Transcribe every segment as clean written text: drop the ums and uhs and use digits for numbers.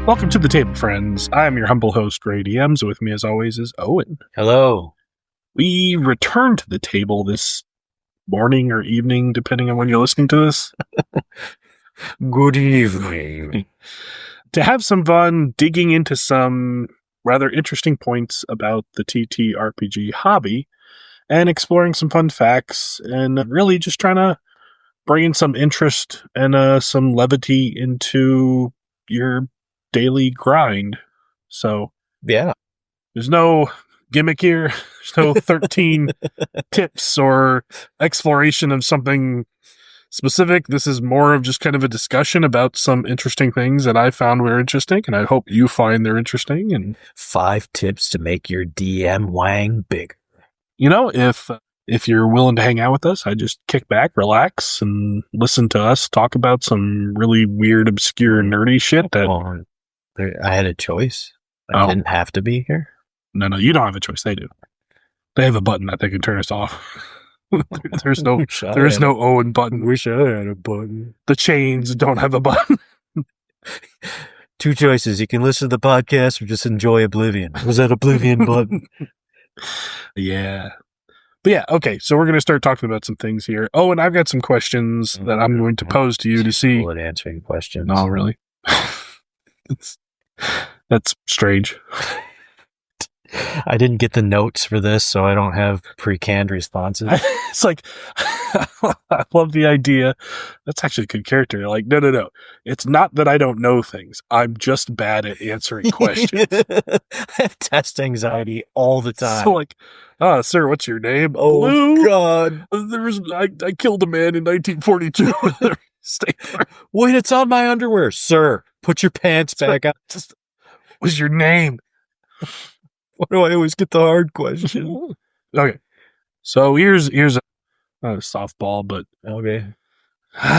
Welcome to the table, friends. I am your humble host, GreyDM. So with me, as always, is Owen. Hello. We returned to the table this morning or evening, depending on when you're listening to this. Good evening. To have some fun digging into some rather interesting points about the TTRPG hobby and exploring some fun facts and really just trying to bring in some interest and some levity into your daily grind. So Yeah. there's no gimmick here. There's no 13 tips or exploration of something specific. This is more of just kind of a discussion about some interesting things that I found were interesting, and I hope you find they're interesting. And 5 tips to make your DM wang big. you know, if you're willing to hang out with us, I just kick back, relax, and listen to us talk about some really weird, obscure, nerdy shit that I had a choice. I didn't have to be here. No, you don't have a choice. They do. They have a button that they can turn us off. There's no Owen button. Wish I had a button. The chains don't have a button. 2 choices. You can listen to the podcast or just enjoy Oblivion. Was that Oblivion button? Yeah. But yeah, okay. So we're going to start talking about some things here. Oh, and I've got some questions that I'm going to pose to you to see. At answering questions. No, really? That's strange. I didn't get the notes for this, so I don't have pre-canned responses. It's like, I love the idea. That's actually a good character. You're like, no. It's not that I don't know things. I'm just bad at answering questions. I have test anxiety all the time. So like, sir, what's your name? Oh, Blue? God. I killed a man in 1942 with a stapler. Wait, it's on my underwear. Sir, put your pants back on. Just, what was your name? Why do I always get the hard question? Okay. So here's a softball, but Okay.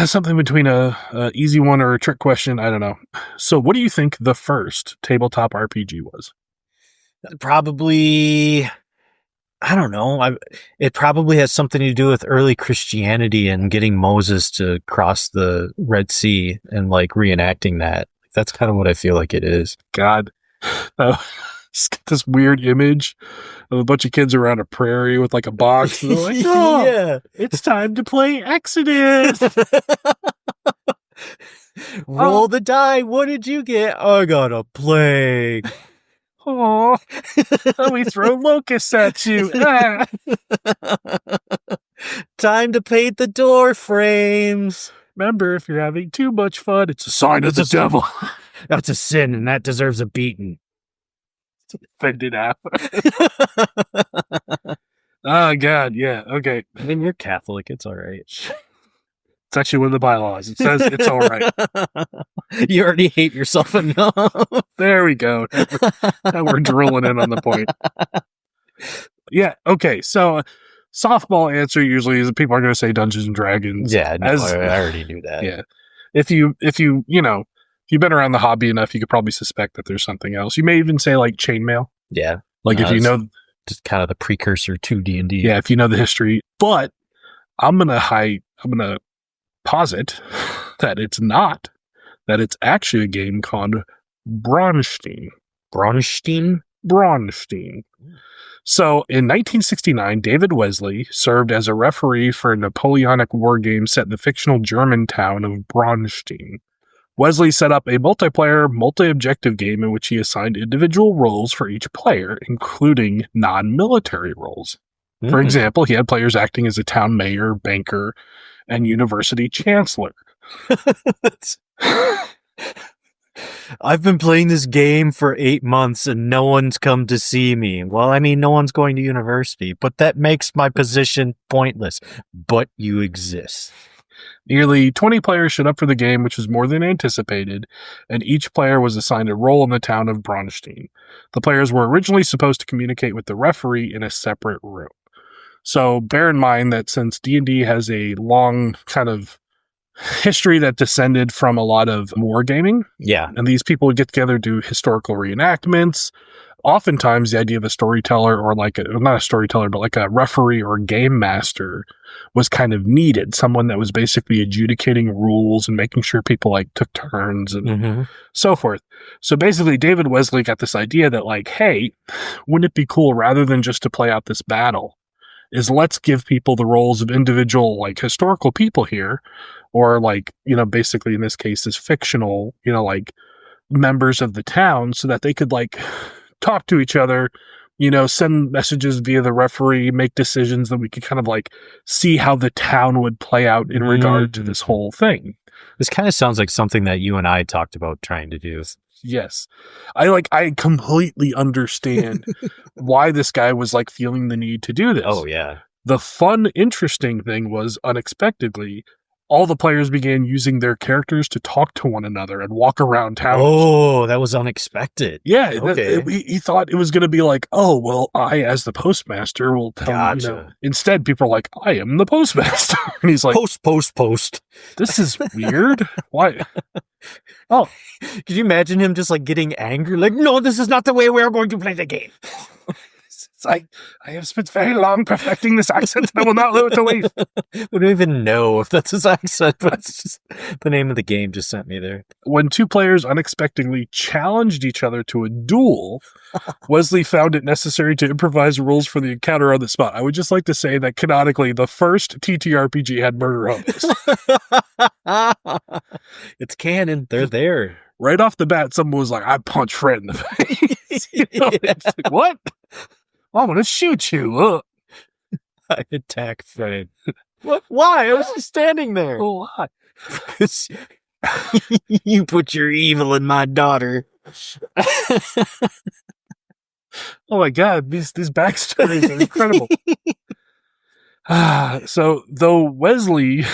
Something between a easy one or a trick question. I don't know. So what do you think the first tabletop RPG was? Probably, I don't know. It probably has something to do with early Christianity and getting Moses to cross the Red Sea and like reenacting that. That's kind of what I feel like it is. God. Just get this weird image of a bunch of kids around a prairie with like a box. And they're like, oh, yeah, it's time to play Exodus. Roll the die. What did you get? I got a plague. Oh, let me throw locusts at you. Ah. Time to paint the door frames. Remember, if you're having too much fun, it's a sign of the devil. That's a sin, and that deserves a beating. Offended app. Oh, God, yeah, okay. I mean, you're Catholic. It's all right. It's actually one of the bylaws. It says it's all right. You already hate yourself enough. There we go. Now we're drilling in on the point. Yeah, okay, so softball answer usually is people are going to say Dungeons and Dragons. Yeah, no, I already knew that. Yeah. If you've been around the hobby enough, you could probably suspect that there's something else. You may even say like chainmail. Yeah. Like if you know, just kind of the precursor to D&D. Yeah, if you know the history. But I'm gonna posit that it's not. That it's actually a game called Braunstein. Braunstein? Braunstein. So, in 1969, David Wesley served as a referee for a Napoleonic war game set in the fictional German town of Braunstein. Wesley set up a multiplayer, multi-objective game in which he assigned individual roles for each player, including non-military roles. For example, he had players acting as a town mayor, banker, and university chancellor. I've been playing this game for 8 months and no one's come to see me. Well, I mean, no one's going to university, but that makes my position pointless. But you exist. Nearly 20 players showed up for the game, which was more than anticipated, and each player was assigned a role in the town of Braunstein. The players were originally supposed to communicate with the referee in a separate room. So bear in mind that since D&D has a long kind of history that descended from a lot of wargaming, yeah, and these people would get together, do historical reenactments, oftentimes the idea of a storyteller or not a storyteller, but like a referee or game master was kind of needed. Someone that was basically adjudicating rules and making sure people like took turns and so forth. So basically David Wesley got this idea that like, hey, wouldn't it be cool rather than just to play out this battle is let's give people the roles of individual like historical people here, or like, basically in this case is fictional, like members of the town so that they could like talk to each other, send messages via the referee, make decisions that we could kind of like see how the town would play out in regard to this whole thing. This kind of sounds like something that you and I talked about trying to do. Yes. I completely understand why this guy was like feeling the need to do this. Oh, yeah. The fun, interesting thing was unexpectedly, all the players began using their characters to talk to one another and walk around town. Oh, that was unexpected. Yeah. Okay. He thought it was going to be like, oh, well, I, as the postmaster, will tell you. Instead, people are like, I am the postmaster. And he's like, Post. This is weird. Why? Oh, could you imagine him just like getting angry? Like, no, this is not the way we are going to play the game. It's like, I have spent very long perfecting this accent and I will not let it away. We don't even know if that's his accent, but it's just the name of the game just sent me there. When two players unexpectedly challenged each other to a duel, Wesley found it necessary to improvise rules for the encounter on the spot. I would just like to say that canonically, the first TTRPG had murder homies. It's canon. They're there. Right off the bat, someone was like, I punch Fred in the face. It's like, what? I'm going to shoot you. I attack Fred. What? Why? I was just standing there. Oh, why? You put your evil in my daughter. Oh my God, these backstories are incredible. So, though Wesley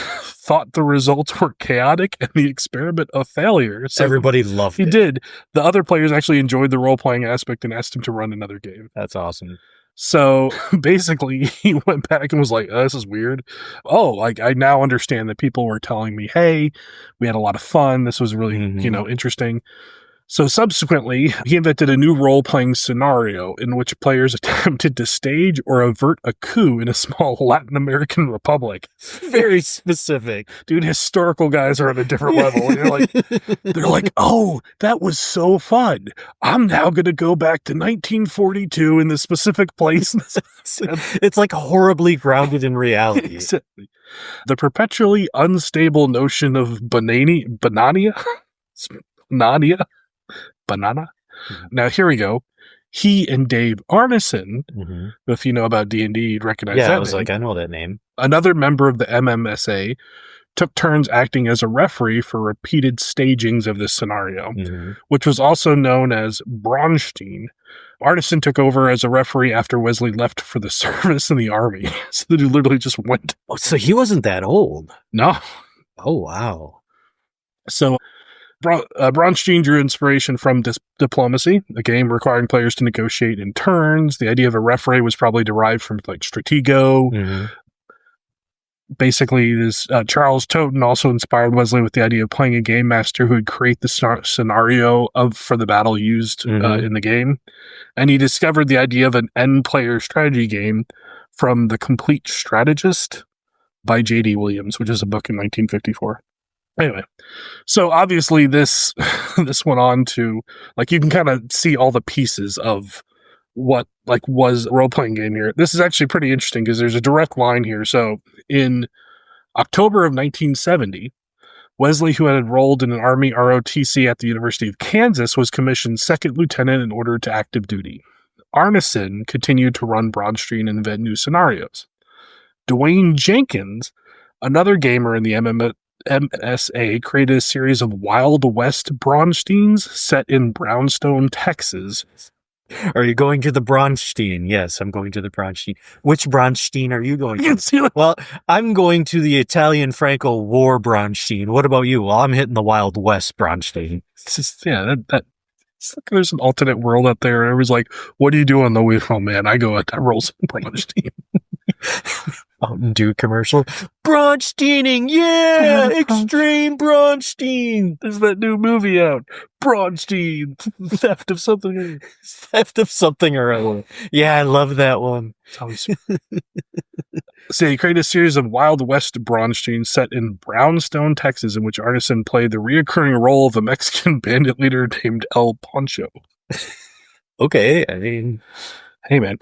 thought the results were chaotic and the experiment a failure, so everybody loved it. He did. The other players actually enjoyed the role-playing aspect and asked him to run another game. That's awesome. So basically, he went back and was like, this is weird. Oh, like I now understand that people were telling me, hey, we had a lot of fun. This was really, interesting. So subsequently, he invented a new role-playing scenario in which players attempted to stage or avert a coup in a small Latin American republic. Very specific. Dude, historical guys are on a different level. They're like, oh, that was so fun. I'm now going to go back to 1942 in this specific place. It's like horribly grounded in reality. Exactly. The perpetually unstable notion of banana? Now, here we go. He and Dave Arneson, if you know about D&D, you'd recognize that name. Yeah, I was name. like, I know that name. Another member of the MMSA took turns acting as a referee for repeated stagings of this scenario, which was also known as Braunstein. Arneson took over as a referee after Wesley left for the service in the army. So the dude literally just went. Oh, so he wasn't that old? No. Oh, wow. So Braunstein drew inspiration from Diplomacy, a game requiring players to negotiate in turns. The idea of a referee was probably derived from like Stratego. Basically, this Charles Toten also inspired Wesley with the idea of playing a game master who would create the scenario for the battle used in the game. And he discovered the idea of an n-player strategy game from The Complete Strategist by J.D. Williams, which is a book in 1954. Anyway, so obviously this went on to, like, you can kind of see all the pieces of what, like, was a role-playing game here. This is actually pretty interesting because there's a direct line here. So in October of 1970, Wesley, who had enrolled in an Army ROTC at the University of Kansas, was commissioned second lieutenant and ordered to active duty. Arneson continued to run Braunstein and invent new scenarios. Dwayne Jenkins, another gamer in the MSA, created a series of Wild West Braunsteins set in Brownstone, Texas. Are you going to the Braunstein? Yes, I'm going to the Braunstein. Which Braunstein are you going to? Well, I'm going to the Italian Franco War Braunstein. What about you? Well, I'm hitting the Wild West Braunstein. It's just, yeah, it's like there's an alternate world out there. And everyone's like, what do you do on the weekend? Oh, man, I roll some Braunstein. Mountain Dew commercial. Braunsteining, yeah, extreme Braunstein. There's that new movie out, Braunstein, theft of something. Theft of something or other. Yeah, I love that one. So he created a series of Wild West Braunstein set in Brownstone, Texas, in which Arneson played the reoccurring role of a Mexican bandit leader named El Poncho. Okay, I mean, hey man,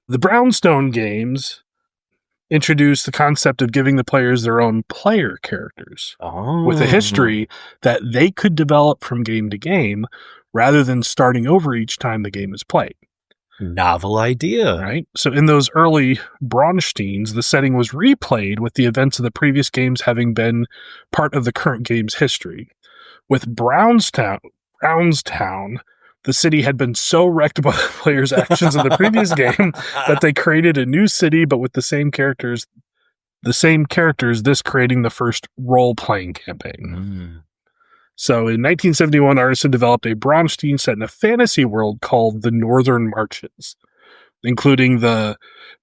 the Brownstone games introduced the concept of giving the players their own player characters with a history that they could develop from game to game rather than starting over each time the game is played. Novel idea. Right? So in those early Braunsteins, the setting was replayed with the events of the previous games having been part of the current game's history. With Brownstown, the city had been so wrecked by the players' actions in the previous game that they created a new city, but with the same characters, this creating the first role-playing campaign. So in 1971, Arneson developed a Braunstein set in a fantasy world called the Northern Marches, including the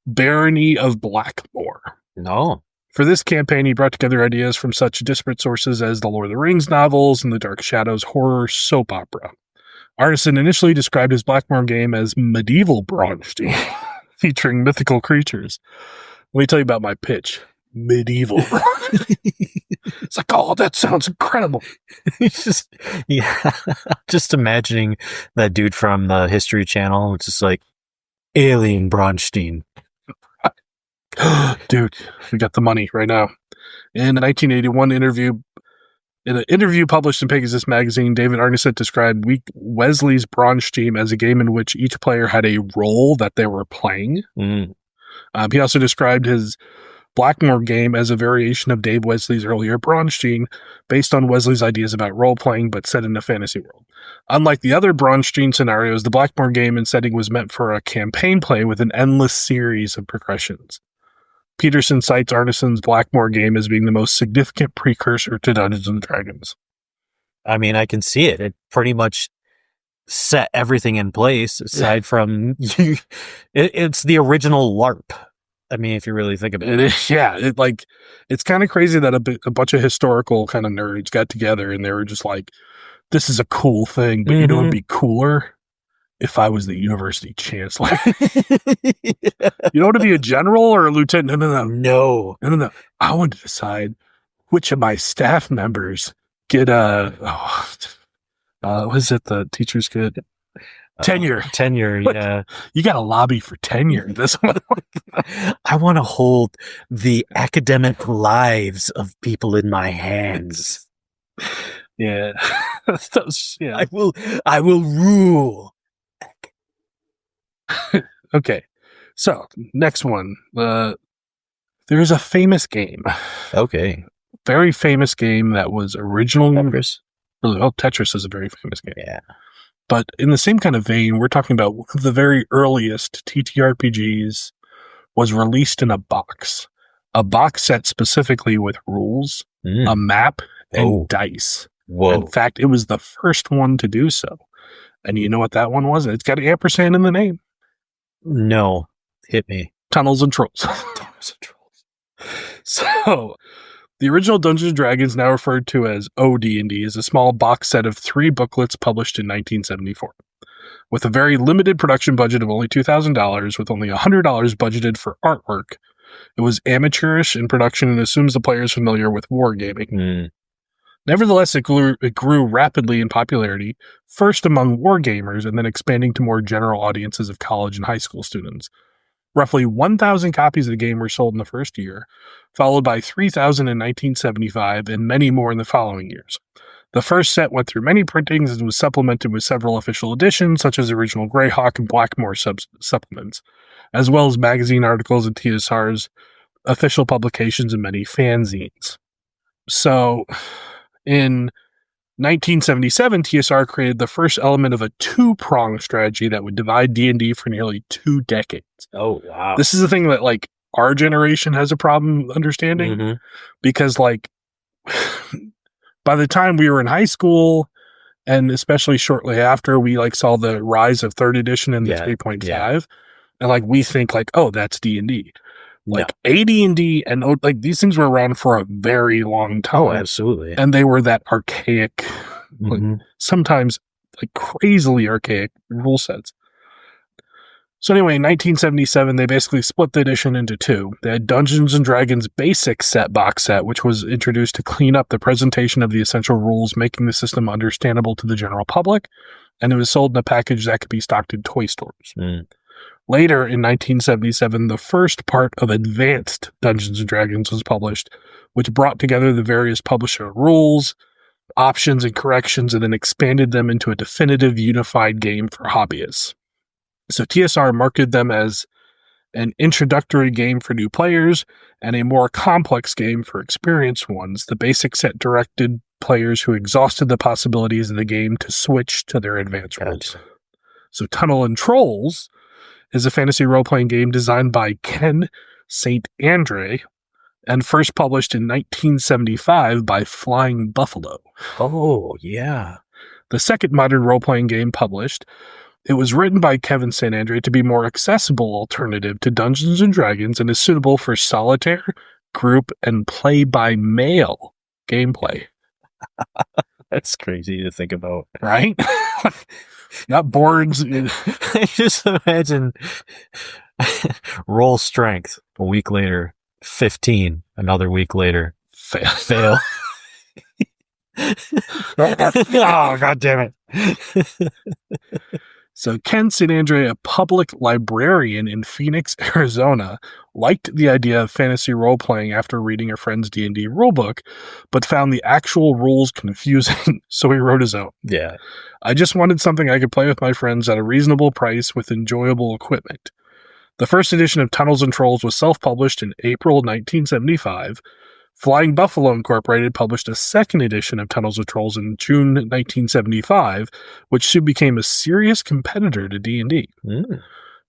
Barony of Blackmore. No. For this campaign, he brought together ideas from such disparate sources as the Lord of the Rings novels and the Dark Shadows horror soap opera. Arneson initially described his Blackmore game as medieval Braunstein, featuring mythical creatures. Let me tell you about my pitch. Medieval Braunstein. It's like, oh, that sounds incredible. Just imagining that dude from the History Channel. It's just like, alien Braunstein. Dude, we got the money right now. In a 1981 interview, published in Pegasus magazine, David Arneson described Wesley's Braunstein as a game in which each player had a role that they were playing. He also described his Blackmore game as a variation of Dave Wesley's earlier Braunstein, based on Wesley's ideas about role-playing, but set in a fantasy world. Unlike the other Braunstein scenarios, the Blackmore game and setting was meant for a campaign play with an endless series of progressions. Peterson cites Arneson's Blackmore game as being the most significant precursor to Dungeons & Dragons. I mean, I can see it. It pretty much set everything in place, aside from... it's the original LARP. I mean, if you really think about it. It's kind of crazy that a bunch of historical kind of nerds got together and they were just like, this is a cool thing, but you know it'd be cooler? If I was the university chancellor. You know, to be a general or a lieutenant? No. I want to decide which of my staff members get was it the teachers get tenure? Tenure, yeah. You got to lobby for tenure. This one. I want to hold the academic lives of people in my hands. Yeah. I will rule. Okay, so next one. There's a famous game. Okay. Very famous game that was originally... Tetris. Tetris is a very famous game. Yeah. But in the same kind of vein, we're talking about one of the very earliest TTRPGs was released in a box. A box set specifically with rules, a map, and dice. Whoa. In fact, it was the first one to do so. And you know what that one was? It's got an ampersand in the name. No. Hit me. Tunnels and Trolls. Tunnels and Trolls. So, the original Dungeons & Dragons, now referred to as OD&D, is a small box set of 3 booklets published in 1974. With a very limited production budget of only $2,000, with only $100 budgeted for artwork, it was amateurish in production and assumes the player is familiar with wargaming. Nevertheless, it grew rapidly in popularity, first among wargamers and then expanding to more general audiences of college and high school students. Roughly 1,000 copies of the game were sold in the first year, followed by 3,000 in 1975 and many more in the following years. The first set went through many printings and was supplemented with several official editions, such as original Greyhawk and Blackmore supplements, as well as magazine articles and TSR's official publications and many fanzines. So, in 1977, TSR created the first element of a 2-pronged strategy that would divide D&D for nearly 2 decades. Oh, wow. This is the thing that, like, our generation has a problem understanding, because, like, by the time we were in high school, and especially shortly after, we, like, saw the rise of 3rd edition and the 3.5, and, like, we think, like, oh, that's D&D. Like AD&D and like these things were around for a very long time. Oh, absolutely. And they were that archaic, like, sometimes like crazily archaic rule sets. So anyway, in 1977, they basically split the edition into two. They had Dungeons & Dragons Basic Set box set, which was introduced to clean up the presentation of the essential rules, making the system understandable to the general public, and it was sold in a package that could be stocked in toy stores. Later, in 1977, the first part of Advanced Dungeons & Dragons was published, which brought together the various publisher rules, options, and corrections, and then expanded them into a definitive unified game for hobbyists. So TSR marketed them as an introductory game for new players and a more complex game for experienced ones. The basic set directed players who exhausted the possibilities of the game to switch to their advanced rules. So Tunnel and Trolls is a fantasy role-playing game designed by Ken St. Andre and first published in 1975 by Flying Buffalo. Oh, yeah. The second modern role-playing game published, it was written by Kevin St. Andre to be more accessible alternative to Dungeons & Dragons and is suitable for solitaire, group, and play-by-mail gameplay. That's crazy to think about. Right? Not boards. I just imagine roll strength. A week later, 15. Another week later, fail. Oh, God damn it. So Ken St. Andre, a public librarian in Phoenix, Arizona, liked the idea of fantasy role-playing after reading a friend's D&D rulebook, but found the actual rules confusing, so he wrote his own. Yeah. I just wanted something I could play with my friends at a reasonable price with enjoyable equipment. The first edition of Tunnels and Trolls was self-published in April 1975. Flying Buffalo Incorporated published a second edition of Tunnels and Trolls in June 1975, which soon became a serious competitor to D&D.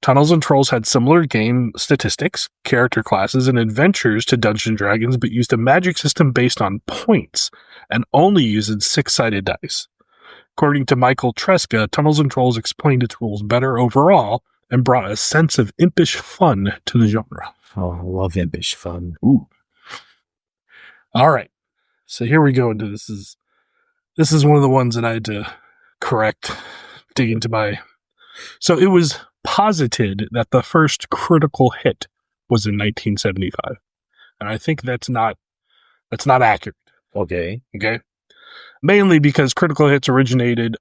Tunnels and Trolls had similar game statistics, character classes, and adventures to Dungeons & Dragons, but used a magic system based on points and only used six-sided dice. According to Michael Tresca, Tunnels and Trolls explained its rules better overall and brought a sense of impish fun to the genre. Oh, I love impish fun. Ooh. All right. So here we go into this is one of the ones that I had to correct, dig into my... So it was posited that the first critical hit was in 1975. And I think that's not accurate. Okay. Mainly because critical hits originated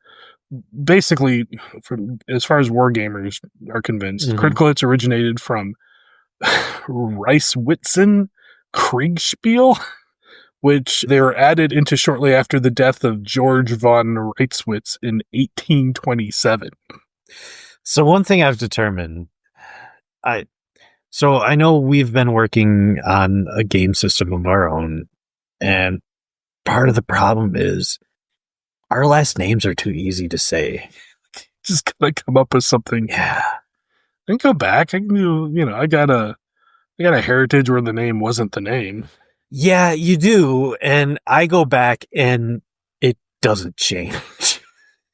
basically from, as far as wargamers are convinced, critical hits originated from Reiswitzen Kriegspiel, which they were added into shortly after the death of George von Reiswitz in 1827. So one thing I've determined, I know we've been working on a game system of our own, and part of the problem is our last names are too easy to say. Just gotta come up with something. Yeah. And go back. I can do, I got a heritage where the name wasn't the name. Yeah, you do. And I go back and it doesn't change.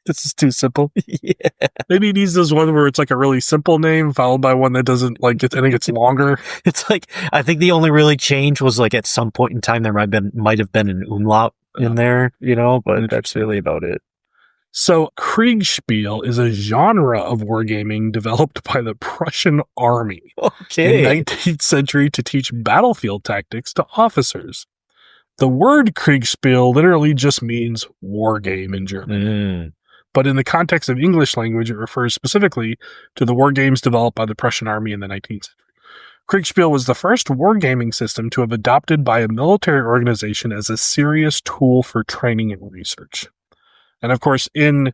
This is too simple. Yeah. Maybe he needs this one where it's like a really simple name followed by one that doesn't I think it's longer. It's like, I think the only really change was like at some point in time there might have been an umlaut in there, but that's really about it. So Kriegspiel is a genre of wargaming developed by the Prussian army in the 19th century to teach battlefield tactics to officers. The word Kriegspiel literally just means war game in German. But in the context of English language, it refers specifically to the war games developed by the Prussian army in the 19th century. Kriegspiel was the first wargaming system to have adopted by a military organization as a serious tool for training and research. And of course, in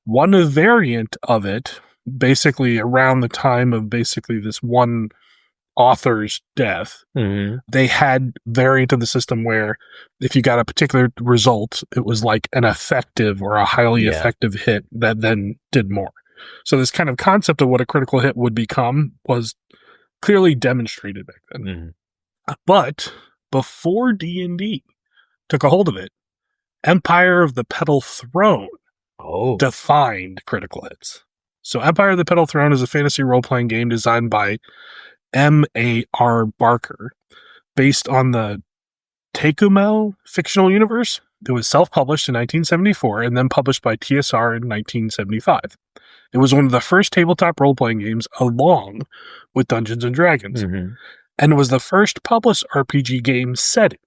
one variant of it, basically around the time of basically this one author's death, they had variant of the system where if you got a particular result, it was like an effective or a highly effective hit that then did more. So this kind of concept of what a critical hit would become was clearly demonstrated back then. But before D&D took a hold of it, Empire of the Petal Throne defined critical hits. So Empire of the Petal Throne is a fantasy role-playing game designed by M.A.R. Barker, based on the Tecumel fictional universe. It was self-published in 1974 and then published by TSR in 1975. It was one of the first tabletop role-playing games along with Dungeons & Dragons, and was the first published RPG game setting.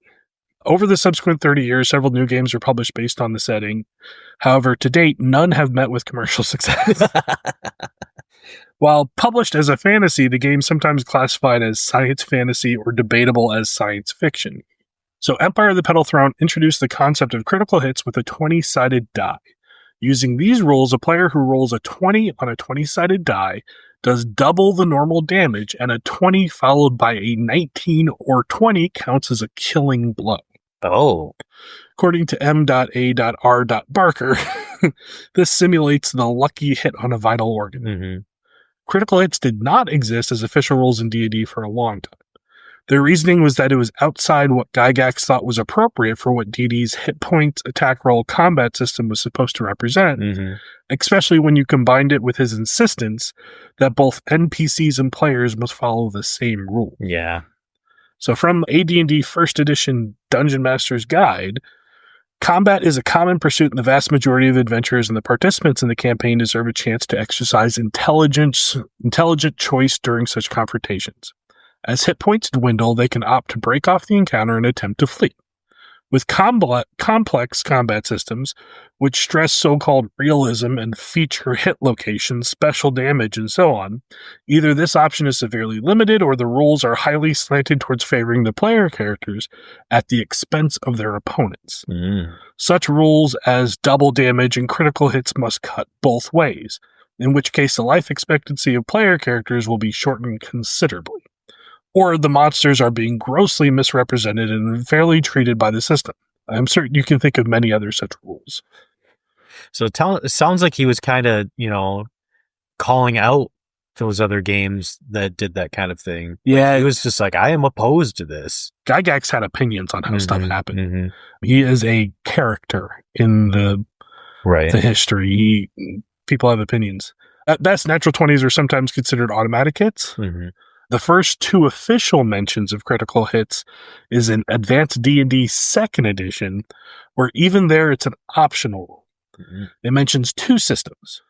Over the subsequent 30 years, several new games were published based on the setting. However, to date, none have met with commercial success. While published as a fantasy, the game is sometimes classified as science fantasy or debatable as science fiction. So Empire of the Petal Throne introduced the concept of critical hits with a 20-sided die. Using these rules, a player who rolls a 20 on a 20-sided die does double the normal damage, and a 20 followed by a 19 or 20 counts as a killing blow. Oh. According to M.A.R. Barker, this simulates the lucky hit on a vital organ. Critical hits did not exist as official rules in D&D for a long time. Their reasoning was that it was outside what Gygax thought was appropriate for what D&D's hit points, attack roll, combat system was supposed to represent, especially when you combined it with his insistence that both NPCs and players must follow the same rule. Yeah. So from AD&D First Edition Dungeon Master's Guide, combat is a common pursuit in the vast majority of adventurers, and the participants in the campaign deserve a chance to exercise intelligent choice during such confrontations. As hit points dwindle, they can opt to break off the encounter and attempt to flee. With complex combat systems, which stress so-called realism and feature hit locations, special damage, and so on, either this option is severely limited or the rules are highly slanted towards favoring the player characters at the expense of their opponents. Such rules as double damage and critical hits must cut both ways, in which case the life expectancy of player characters will be shortened considerably. Or the monsters are being grossly misrepresented and unfairly treated by the system. I'm certain you can think of many other such rules. So it sounds like he was kind of, calling out those other games that did that kind of thing. Yeah. He was just like, I am opposed to this. Gygax had opinions on how stuff happened. He is a character in the history. People have opinions. At best, natural 20s are sometimes considered automatic hits. The first two official mentions of critical hits is in Advanced D&D 2nd Edition, where even there it's an optional rule. It mentions two systems.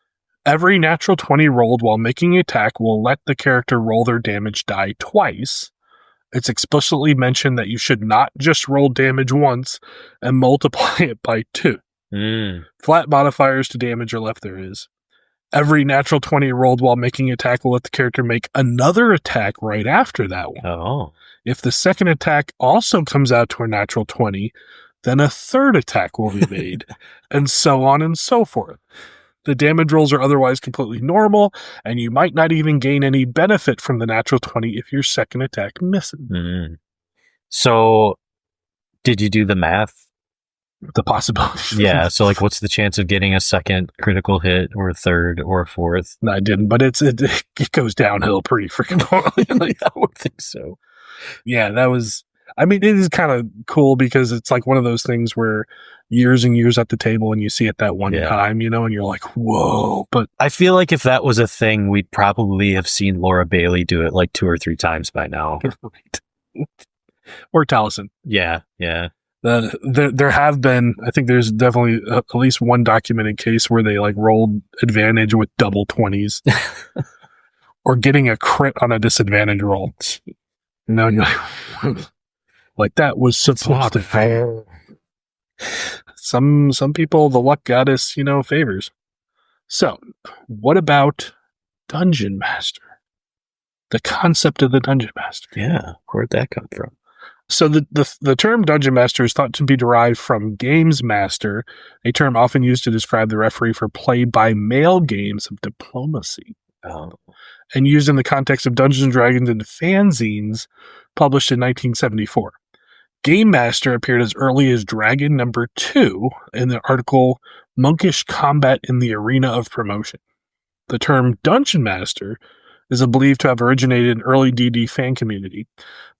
Every natural 20 rolled while making an attack will let the character roll their damage die twice. It's explicitly mentioned that you should not just roll damage once and multiply it by 2. Flat modifiers to damage are left there is. Every natural 20 rolled while making an attack will let the character make another attack right after that one. Oh. If the second attack also comes out to a natural 20, then a third attack will be made, and so on and so forth. The damage rolls are otherwise completely normal, and you might not even gain any benefit from the natural 20 if your second attack misses. So, did you do the math? The possibility. Yeah, so what's the chance of getting a second critical hit or a third or a fourth? No, I didn't, but it goes downhill pretty freaking quickly. I would think so. Yeah, it is kind of cool because it's like one of those things where years and years at the table and you see it that one time, and you're like, whoa. But I feel like if that was a thing, we'd probably have seen Laura Bailey do it 2 or 3 times by now. Or Taliesin. Yeah. There have been, I think there's definitely at least one documented case where they rolled advantage with double 20s or getting a crit on a disadvantage roll. And you're like that was supposed to fail. Some people, the luck goddess, favors. So what about Dungeon Master? The concept of the Dungeon Master. Yeah. Where'd that come from? So the term Dungeon Master is thought to be derived from Games Master, a term often used to describe the referee for play-by-mail games of diplomacy. And used in the context of Dungeons & Dragons and fanzines published in 1974. Game Master appeared as early as Dragon number 2 in the article Monkish Combat in the Arena of Promotion. The term Dungeon Master is believed to have originated in early D&D fan community.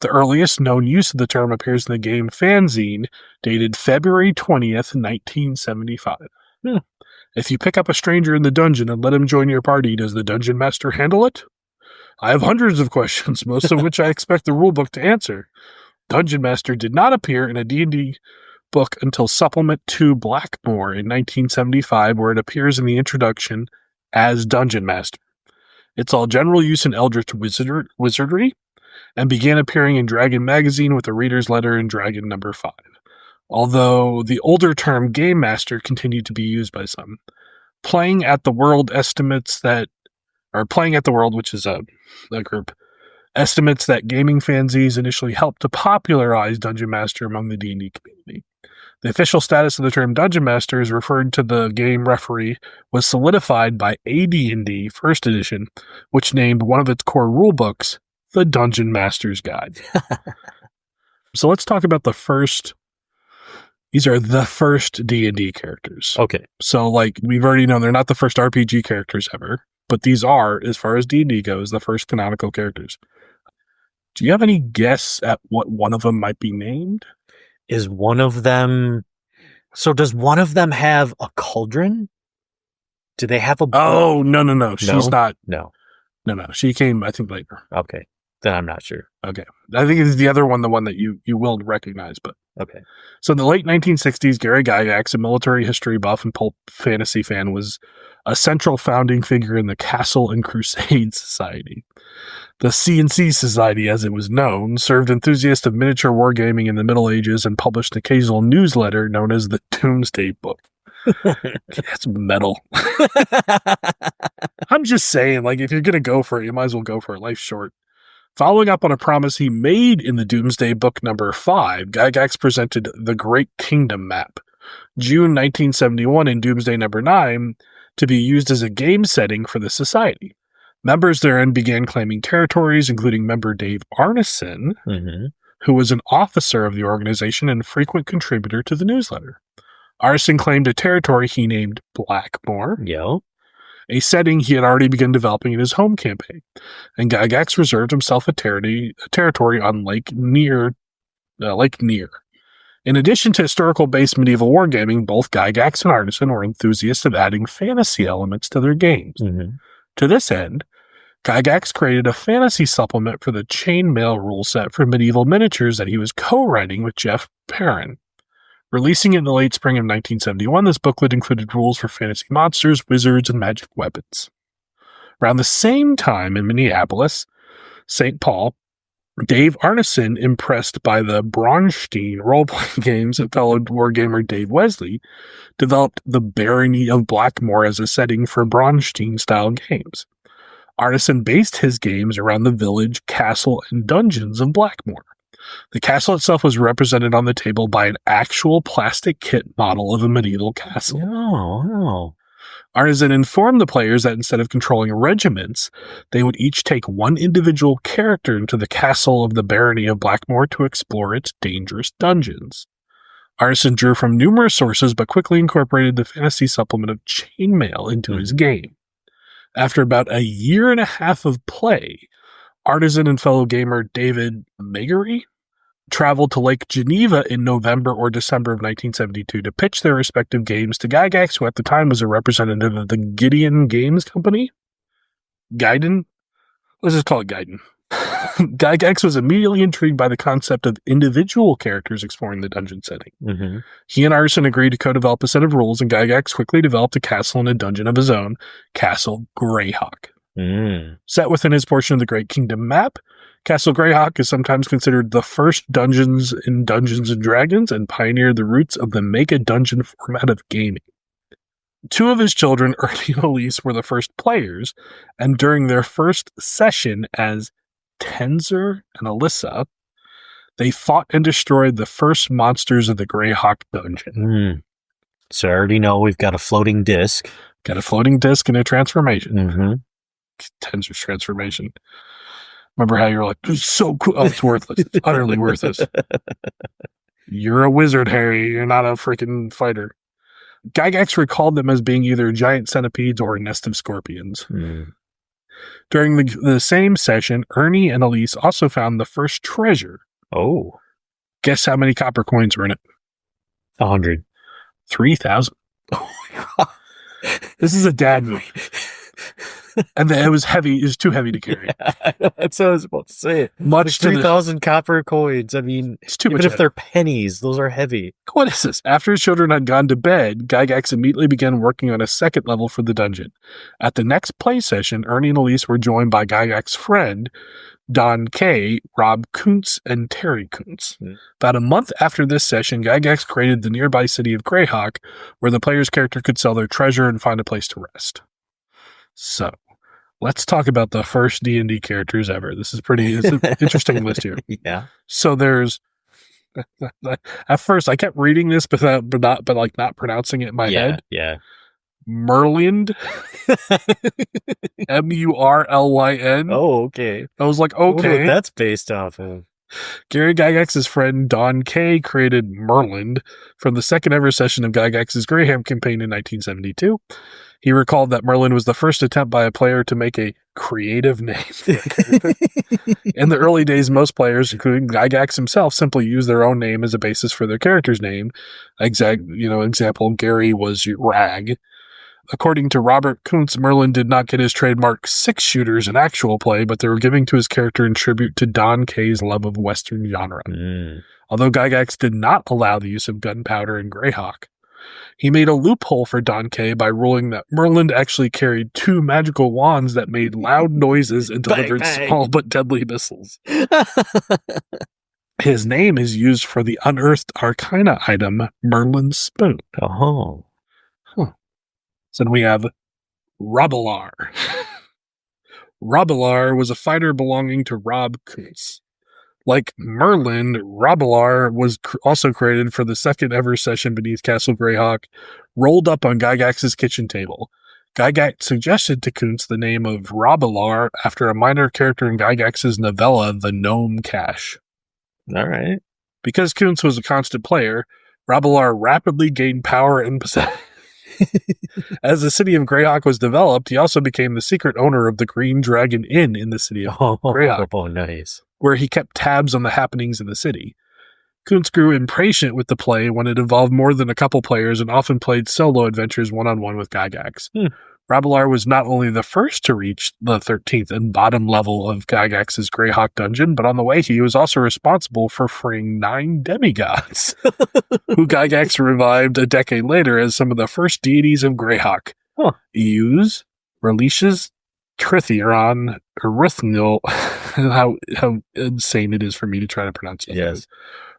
The earliest known use of the term appears in the game fanzine, dated February 20th, 1975. If you pick up a stranger in the dungeon and let him join your party, does the Dungeon Master handle it? I have hundreds of questions, most of which I expect the rulebook to answer. Dungeon Master did not appear in a D&D book until Supplement 2 Blackmore in 1975, where it appears in the introduction as Dungeon Master. It's all general use in Eldritch Wizardry, and began appearing in Dragon Magazine with a reader's letter in Dragon number 5. Although the older term Game Master continued to be used by some. Playing at the World, which is a group, estimates that gaming fanzines initially helped to popularize Dungeon Master among the D&D community. The official status of the term Dungeon Master, as referred to the game referee, was solidified by AD&D First Edition, which named one of its core rulebooks the Dungeon Master's Guide. So let's talk about these are the first D&D characters. Okay. So, like, we've already known they're not the first RPG characters ever, but these are, as far as D&D goes, the first canonical characters. Do you have any guess at what one of them might be named? Is one of them... So does one of them have a cauldron? Do they have a... Oh, no. She's not... No. No. She came, I think, later. Okay. Then I'm not sure. Okay. I think it's the other one, the one that you will recognize, but... Okay. So in the late 1960s, Gary Gygax, a military history buff and pulp fantasy fan, was a central founding figure in the Castle and Crusade Society. The C&C Society, as it was known, served enthusiasts of miniature wargaming in the Middle Ages and published an occasional newsletter known as the Doomsday Book. That's metal. I'm just saying, like, if you're going to go for it, you might as well go for it. Life's short. Following up on a promise he made in the Doomsday Book number 5, Gygax presented the Great Kingdom map, June 1971 in Doomsday number 9, to be used as a game setting for the Society. Members therein began claiming territories, including member Dave Arneson, who was an officer of the organization and frequent contributor to the newsletter. Arneson claimed a territory he named Blackmore, a setting he had already begun developing in his home campaign, and Gygax reserved himself a territory on Lake Near. In addition to historical-based medieval wargaming, both Gygax and Arneson were enthusiasts of adding fantasy elements to their games. To this end, Gygax created a fantasy supplement for the chainmail rule set for medieval miniatures that he was co-writing with Jeff Perrin. Releasing it in the late spring of 1971, this booklet included rules for fantasy monsters, wizards, and magic weapons. Around the same time in Minneapolis, St. Paul, Dave Arneson, impressed by the Braunstein role-playing games and fellow wargamer Dave Wesley, developed the Barony of Blackmore as a setting for Braunstein-style games. Arneson based his games around the village, castle, and dungeons of Blackmore. The castle itself was represented on the table by an actual plastic kit model of a medieval castle. Arneson informed the players that instead of controlling regiments, they would each take one individual character into the castle of the Barony of Blackmore to explore its dangerous dungeons. Arneson drew from numerous sources, but quickly incorporated the fantasy supplement of chainmail into his game. After about a year and a half of play, Arneson and fellow gamer David Meaghery traveled to Lake Geneva in November or December of 1972 to pitch their respective games to Gygax, who at the time was a representative of the Gideon Games Company. Gaiden? Let's just call it Gaiden. Gygax was immediately intrigued by the concept of individual characters exploring the dungeon setting. He and Arneson agreed to co-develop a set of rules, and Gygax quickly developed a castle and a dungeon of his own, Castle Greyhawk. Set within his portion of the Great Kingdom map, Castle Greyhawk is sometimes considered the first dungeons in Dungeons & Dragons and pioneered the roots of the make-a-dungeon format of gaming. Two of his children, Ernie and Elise, were the first players, and during their first session as Tenzer and Alyssa, they fought and destroyed the first monsters of the Greyhawk dungeon. So I already know we've got a floating disc. Got a floating disc and a transformation. Tenzer's transformation. Remember how you were like, this is so cool. Oh, it's worthless. It's utterly worthless. You're a wizard, Harry. You're not a freaking fighter. Gygax recalled them as being either giant centipedes or a nest of scorpions. During the same session, Ernie and Elise also found the first treasure. Guess how many copper coins were in it? 100. 3,000. This is a dad movie. And it was heavy. It was too heavy to carry. That's what I was about to say. Much to 3,000 copper coins. I mean, It's too even much if they're pennies, those are heavy. What is this? After his children had gone to bed, Gygax immediately began working on a second level for the dungeon. At the next play session, Ernie and Elise were joined by Gygax's friend, Don Kay, Rob Kuntz, and Terry Kuntz. About a month after this session, Gygax created the nearby city of Greyhawk, where the player's character could sell their treasure and find a place to rest. So, let's talk about the first D&D characters ever. It's an interesting list here. Yeah. So there's, at first I kept reading this, but not pronouncing it in my head. Yeah. Merlin. Murlyn. Oh, okay. I was like, okay. What that's based off of. Gary Gygax's friend Don Kay created Merlin from the second ever session of Gygax's Greyham campaign in 1972. He recalled that Merlin was the first attempt by a player to make a creative name for a character. In the early days, most players, including Gygax himself, simply used their own name as a basis for their character's name. Example, Gary was Rag. According to Robert Kuntz, Merlin did not get his trademark 6-shooters in actual play, but they were giving to his character in tribute to Don Kay's love of Western genre. Although Gygax did not allow the use of gunpowder in Greyhawk, he made a loophole for Don Kay by ruling that Merlin actually carried 2 magical wands that made loud noises and delivered small but deadly missiles. His name is used for the unearthed arcana item, Merlin's Spoon. Oh. So then we have Robilar. Robilar was a fighter belonging to Rob Kuntz. Like Merlin, Robilar was also created for the second ever session beneath Castle Greyhawk, rolled up on Gygax's kitchen table. Gygax suggested to Kuntz the name of Robilar after a minor character in Gygax's novella, The Gnome Cache. All right. Because Kuntz was a constant player, Robilar rapidly gained power and possession. As the city of Greyhawk was developed, he also became the secret owner of the Green Dragon Inn in the city of Greyhawk. Oh, nice. Where he kept tabs on the happenings in the city. Kuntz grew impatient with the play when it involved more than a couple players and often played solo adventures one-on-one with Gygax. Robilar was not only the first to reach the 13th and bottom level of Gygax's Greyhawk dungeon, but on the way he was also responsible for freeing 9 demigods, who Gygax revived a decade later as some of the first deities of Greyhawk. Euse, Relicious, Tritheron, Erythnil. How insane it is for me to try to pronounce it. Yes.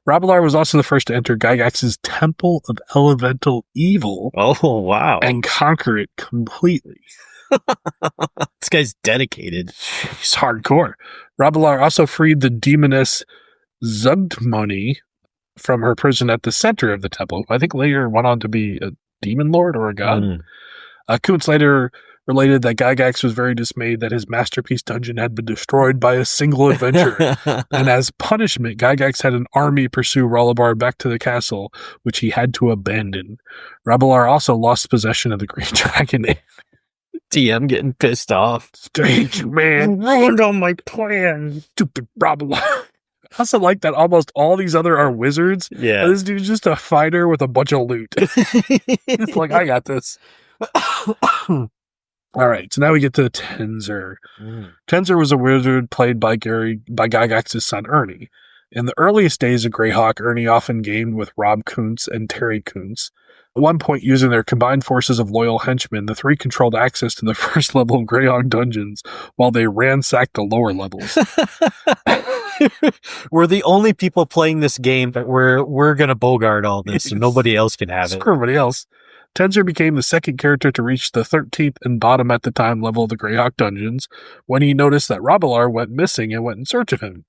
Robilar was also the first to enter Gygax's Temple of Elemental Evil. Oh, wow. And conquer it completely. This guy's dedicated. He's hardcore. Robilar also freed the demoness Zugdmoni from her prison at the center of the temple. I think later went on to be a demon lord or a god. Kuntz later related that Gygax was very dismayed that his masterpiece dungeon had been destroyed by a single adventurer. And as punishment, Gygax had an army pursue Robilar back to the castle, which he had to abandon. Robilar also lost possession of the Green Dragon. DM getting pissed off. Thank you, man. You ruined all my plans. Stupid Robilar. I also like that almost all these other are wizards. Yeah. This dude's just a fighter with a bunch of loot. It's like, I got this. All right, so now we get to Tenzer. Tenzer was a wizard played by Gygax's son Ernie. In the earliest days of Greyhawk, Ernie often gamed with Rob Kuntz and Terry Kuntz. At one point, using their combined forces of loyal henchmen, the 3 controlled access to the first level of Greyhawk dungeons while they ransacked the lower levels. We're the only people playing this game, but we're going to bogart all this, so nobody else can have it. Screw everybody else. Tenzer became the second character to reach the 13th and bottom at the time level of the Greyhawk dungeons when he noticed that Robilar went missing and went in search of him.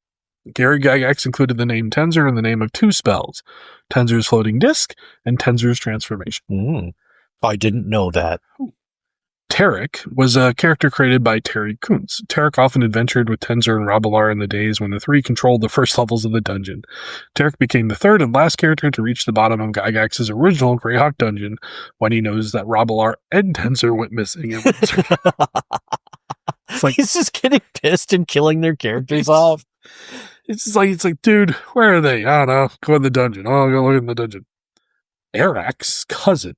Gary Gygax included the name Tenzer in the name of 2 spells, Tenzer's Floating Disc and Tenzer's Transformation. I didn't know that. Tarek was a character created by Terry Kuntz. Tarek often adventured with Tenzer and Robilar in the days when the 3 controlled the first levels of the dungeon. Tarek became the 3rd and last character to reach the bottom of Gygax's original Greyhawk dungeon when he noticed that Robilar and Tenzer went missing. It's like he's just getting pissed and killing their characters off. It's like, dude, where are they? I don't know. Go in the dungeon. Oh, go look in the dungeon. Eric's cousin.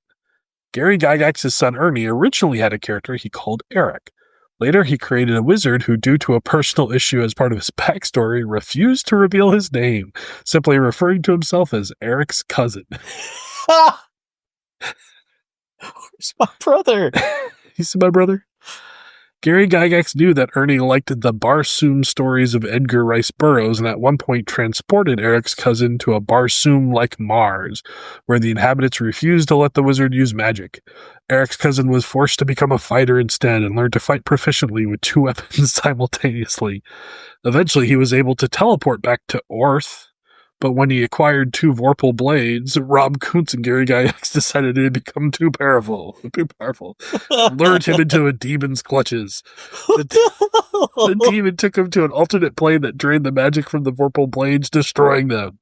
Gary Gygax's son Ernie originally had a character he called Eric. Later, he created a wizard who, due to a personal issue as part of his backstory, refused to reveal his name, simply referring to himself as Eric's cousin. Where's my brother? He's my brother. Gary Gygax knew that Ernie liked the Barsoom stories of Edgar Rice Burroughs and at one point transported Eric's cousin to a Barsoom like Mars, where the inhabitants refused to let the wizard use magic. Eric's cousin was forced to become a fighter instead and learned to fight proficiently with 2 weapons simultaneously. Eventually, he was able to teleport back to Orth, but when he acquired 2 Vorpal blades, Rob Kuntz and Gary Gygax decided it had become too powerful. Lured him into a demon's clutches. The demon took him to an alternate plane that drained the magic from the Vorpal blades, destroying them.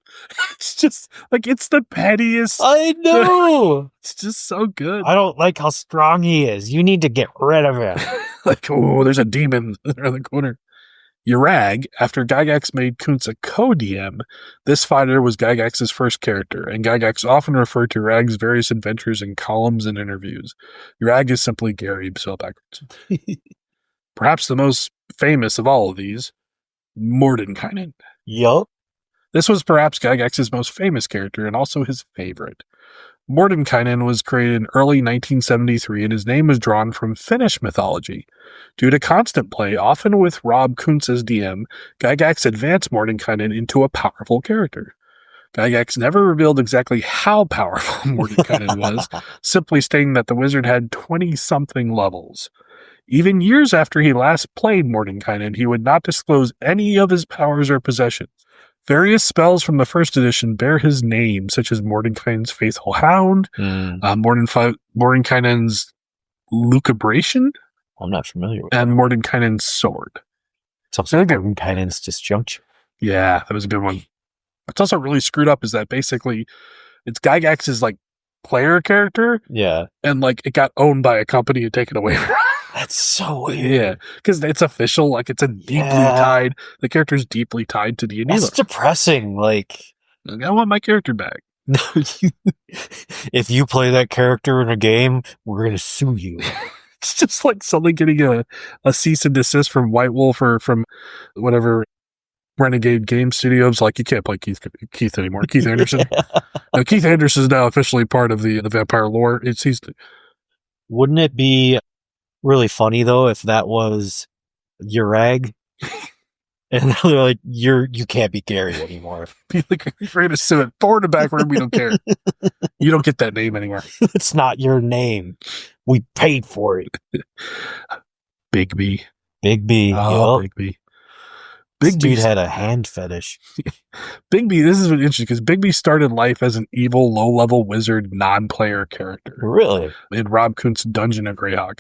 It's just, like, it's the pettiest. I know! It's just so good. I don't like how strong he is. You need to get rid of him. Like, oh, there's a demon around the corner. Urag, after Gygax made Kuntz a co-DM, this fighter was Gygax's first character, and Gygax often referred to Urag's various adventures in columns and interviews. Urag is simply Gary, spelled backwards. Perhaps the most famous of all of these, Mordenkainen. Yup. This was perhaps Gygax's most famous character and also his favorite. Mordenkainen was created in early 1973, and his name was drawn from Finnish mythology. Due to constant play, often with Rob Kuntz as DM, Gygax advanced Mordenkainen into a powerful character. Gygax never revealed exactly how powerful Mordenkainen was, simply stating that the wizard had 20-something levels. Even years after he last played Mordenkainen, he would not disclose any of his powers or possessions. Various spells from the first edition bear his name, such as Mordenkainen's Faithful Hound, Mordenkainen's Lucubration, I'm not familiar with and Mordenkainen's Sword. something like Mordenkainen's Disjunction. Yeah, that was a good one. What's also really screwed up is that basically it's Gygax's like player character, Yeah. and like it got owned by a company and taken away from That's so weird. Yeah, because it's official. Like it's a deeply tied. The character's deeply tied to D&D. That's depressing. Like, I want my character back. no, if you play that character in a game, we're gonna sue you. It's just like suddenly getting a cease and desist from White Wolf or from whatever Renegade Game Studios. Like, you can't play Keith anymore. Keith Anderson. No, Keith Anderson is now officially part of the vampire lore. Wouldn't it be really funny though if that was Urag? And they're like, you can't be Gary anymore. Be like, we're going to sue it forward and backward. We don't care. You don't get that name anymore. It's not your name. We paid for it. Bigby. Bigby. Oh, Yep. Bigby. This dude Bigby had a hand fetish. Bigby, this is interesting because Bigby started life as an evil, low-level wizard, non-player character Really? in Rob Kuntz's Dungeon of Greyhawk.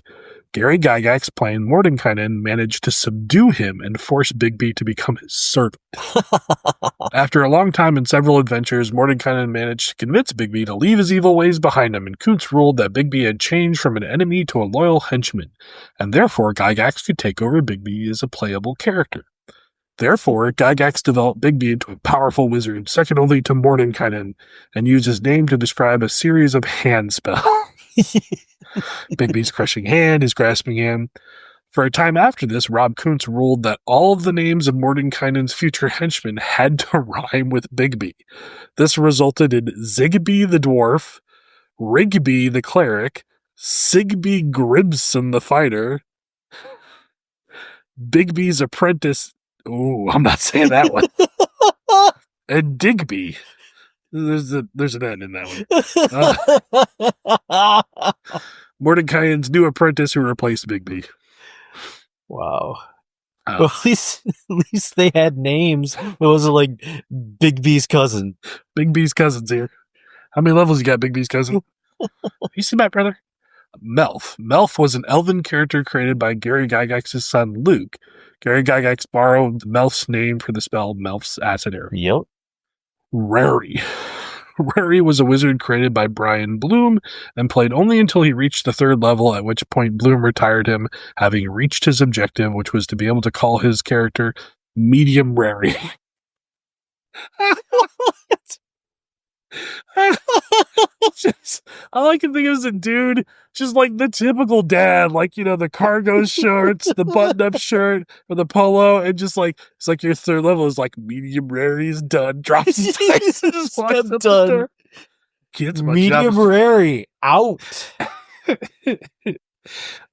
Gary Gygax, playing Mordenkainen, managed to subdue him and force Bigby to become his servant. After a long time and several adventures, Mordenkainen managed to convince Bigby to leave his evil ways behind him, and Kuntz ruled that Bigby had changed from an enemy to a loyal henchman, and therefore Gygax could take over Bigby as a playable character. Therefore, Gygax developed Bigby into a powerful wizard, second only to Mordenkainen, and used his name to describe a series of hand spells. Bigby's crushing hand, his grasping hand. For a time after this, Rob Kuntz ruled that all of the names of Mordenkainen's future henchmen had to rhyme with Bigby. This resulted in Zigby the dwarf, Rigby the cleric, Sigby Gribson the fighter, Bigby's apprentice. Oh, I'm not saying that one. And Digby. There's an N in that one. Mordenkainen's new apprentice who replaced Bigby. Wow. Well, at least they had names. It wasn't like Bigby's cousin. Bigby's cousin's here. How many levels you got, Bigby's cousin? You see my brother? Melf. Melf was an elven character created by Gary Gygax's son, Luke. Gary Gygax borrowed Melf's name for the spell Melf's Acid Arrow. Yep. Rary. Rary was a wizard created by Brian Bloom and played only until he reached the 3rd level, at which point Bloom retired him, having reached his objective, which was to be able to call his character Medium Rary. I like to think of as a dude, just like the typical dad, like, you know, the cargo shorts, the button-up shirt, or the polo, and just like, it's like your third level is like, medium rare is done, drops his dice and just walks I'm up done. the door. Kids, my Medium job rare out.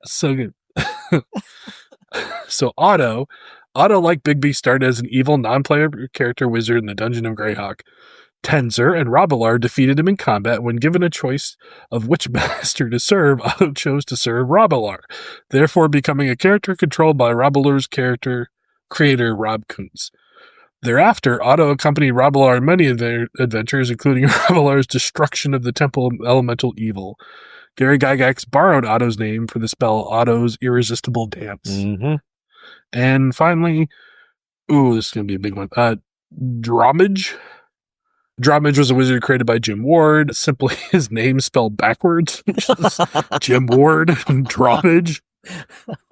so good. So Otto, like Bigby, started as an evil non-player character wizard in the Dungeon of Greyhawk. Tenzer and Robilar defeated him in combat. When given a choice of which master to serve, Otto chose to serve Robilar, therefore becoming a character controlled by Robilar's creator Rob Kuntz. Thereafter, Otto accompanied Robilar in many of their adventures, including Robilar's destruction of the Temple of Elemental Evil. Gary Gygax borrowed Otto's name for the spell Otto's Irresistible Dance. Mm-hmm. And finally, this is going to be a big one. Dromage. Dromage was a wizard created by Jim Ward. Simply his name spelled backwards. Jim Ward. Dromage.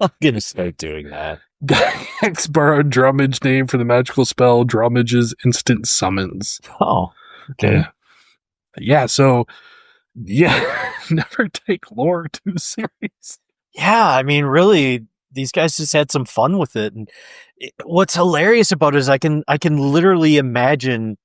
I'm going to start doing that. Gygax borrowed Dromage name for the magical spell Dromage's Instant Summons. Oh, okay. Yeah, so, never take lore too serious. Yeah, I mean, really, these guys just had some fun with it. And what's hilarious about it is I can literally imagine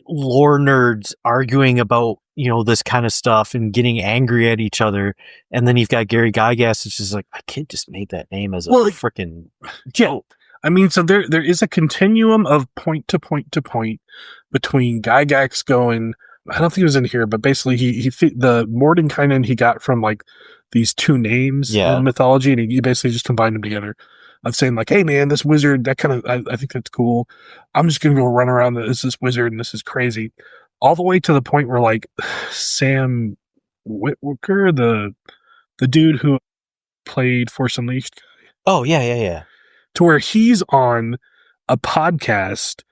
lore nerds arguing about, you know, this kind of stuff and getting angry at each other. And then you've got Gary Gygax, it's just like, my kid just made that name as a freaking joke. I mean, so there is a continuum of point to point to point between Gygax going, I don't think it was in here, but basically he the Mordenkainen he got from like these two names in mythology, and he basically just combined them together. Of saying like, hey man, this wizard, that kind of, I think that's cool. I'm just going to go run around this wizard and this is crazy. All the way to the point where like Sam Witwicker, the dude who played Force Unleashed. Oh, yeah. To where he's on a podcast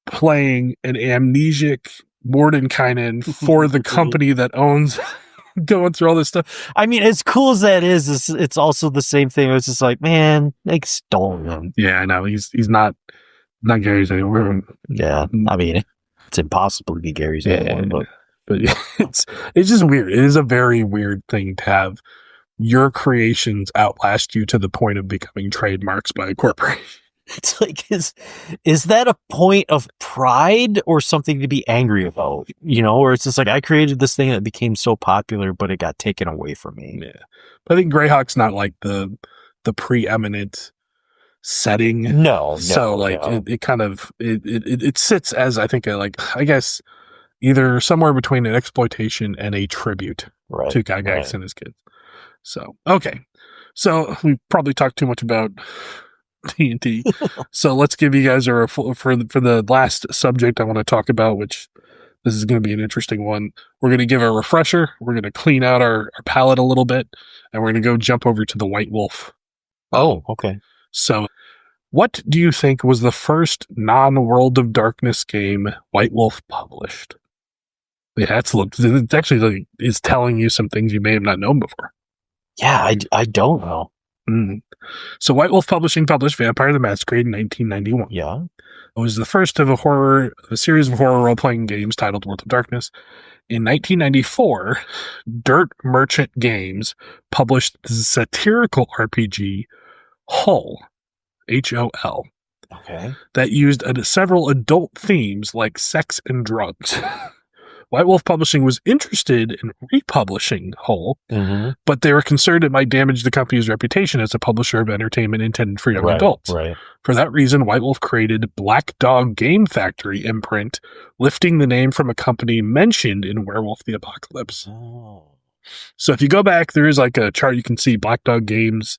playing an amnesic Mordenkainen for the company that owns going through all this stuff. I mean, as cool as that is, it's also the same thing. It's just like, man, they stole him. Yeah, I know. He's not Gary's anymore. Yeah, I mean, it's impossible to be Gary's anymore. But it's just weird. It is a very weird thing to have your creations outlast you to the point of becoming trademarks by a corporation. It's like, is that a point of pride or something to be angry about? You know, or it's just like, I created this thing that became so popular, but it got taken away from me. Yeah. But I think Greyhawk's not like the preeminent setting. No. So like it kind of, it sits as, I think, I guess either somewhere between an exploitation and a tribute to Gygax and his kids. So, okay. So we probably talked too much about TNT. So let's give you guys for the last subject I want to talk about, which this is going to be an interesting one. We're going to give a refresher. We're going to clean out our palette a little bit, and we're going to go jump over to the White Wolf. Oh, okay. So what do you think was the first non-World of Darkness game White Wolf published? Yeah, it's actually is telling you some things you may have not known before. Yeah, I don't know. So White Wolf Publishing published Vampire the Masquerade in 1991. Yeah. It was the first of a series of horror role-playing games titled World of Darkness. In 1994, Dirt Merchant Games published the satirical RPG Hull, H-O-L. Okay. That used several adult themes like sex and drugs. White Wolf Publishing was interested in republishing Hull, but they were concerned it might damage the company's reputation as a publisher of entertainment intended for young adults. Right. For that reason, White Wolf created Black Dog Game Factory imprint, lifting the name from a company mentioned in Werewolf the Apocalypse. Oh. So if you go back, there is like a chart you can see Black Dog Games,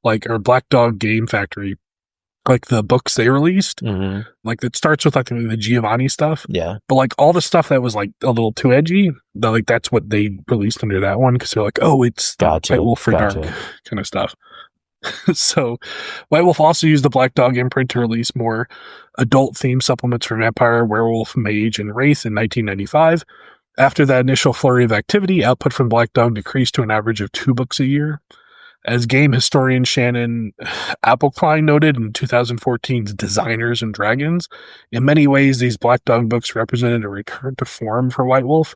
or Black Dog Game Factory, like the books they released, like it starts with like the Giovanni stuff. Yeah. But like all the stuff that was like a little too edgy, like that's what they released under that one because they're like, oh, it's White Wolf for dark kind of stuff. So White Wolf also used the Black Dog imprint to release more adult themed supplements for Vampire, Werewolf, Mage, and Wraith in 1995. After that initial flurry of activity, output from Black Dog decreased to an average of 2 books a year. As game historian Shannon Appelklein noted in 2014's Designers and Dragons, in many ways these Black Dog books represented a return to form for White Wolf.